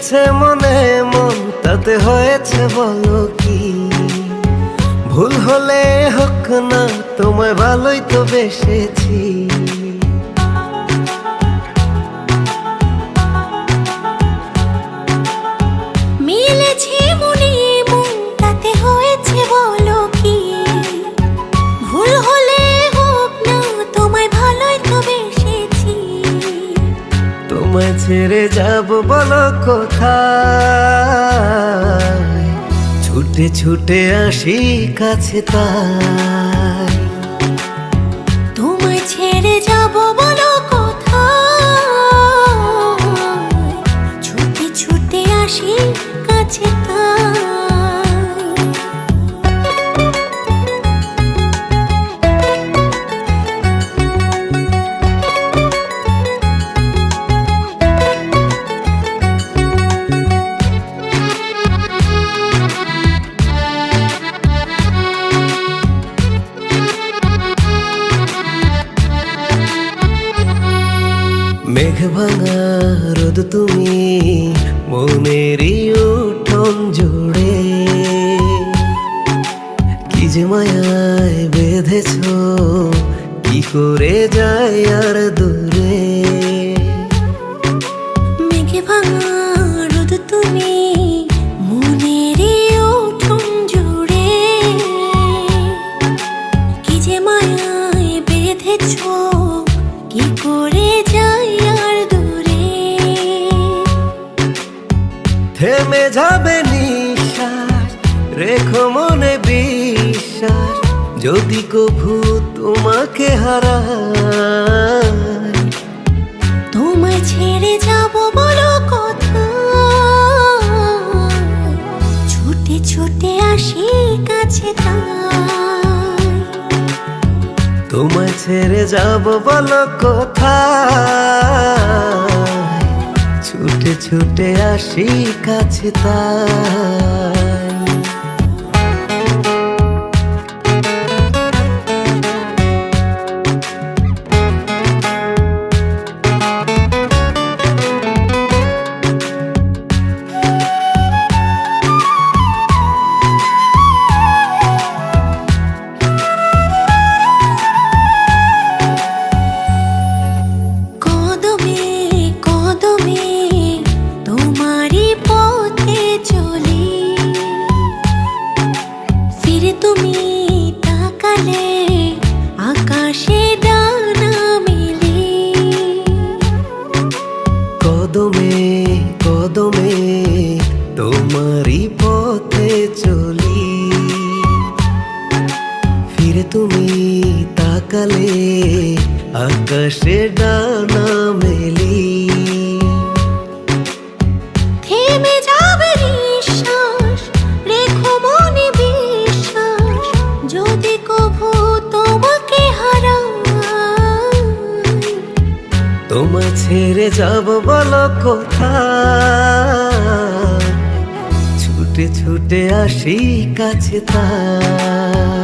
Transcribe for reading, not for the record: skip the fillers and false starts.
মিলেছে মনে মন তাতে হয়েছে বলো কি? ভুল হলে হোক না তোমায় ভালোই তো বেসেছি। মিলেছে মনে মন তাতে হয়েছে বলো কি? ভুল হলে হোক না তোমায় ভালোই তো বেসেছি। তোমায় ছেড়ে যাব বলো কোথায়? ছুটে ছুটে আসি কাছে তাই। তোমায় ছেড়ে যাব বলো কোথায়? ছুটে ছুটে আসি কাছে তাই। মেঘ ভাঙা রোদ তুমি মনেরই উঠোন জুড়ে, কি যে মায়ায় বেঁধেছ কি করে যায় আর দূরে। মেঘে ভাঙা রোদ তুমি মনের উঠোন জুড়ে, কি যে মায়ায় বেঁধেছ কি করে যাই আর দূরে। থেমে যাবে নিঃশ্বাস রেখো মনে বিশ্বাস, যদি কভু তোমাকে হারাই। তোমায় ছেড়ে যাব বলো কোথায়? ছুটে ছুটে আসি কাছে তাই। তোমায় ছেড়ে যাব বলো কোথায়? ছুটে ছুটে আসি কাছে তাই। কদমে কদমে তোমারই পথে চলি, ফিরে তুমি তাকালে আকাশে ডানা মেলি। কদমে কদমে তোমারই পথে চলি, ফিরে তুমি তাকালে আকাশে ডানা মেলি। থেমে যাবে নিঃশ্বাস রেখো মনে বিশ্বাস, যদি কভু তোমাকে হারাই। তোমায় ছেড়ে যাব বলো কোথায়? ছুটে ছুটে আসি কাছে তাই।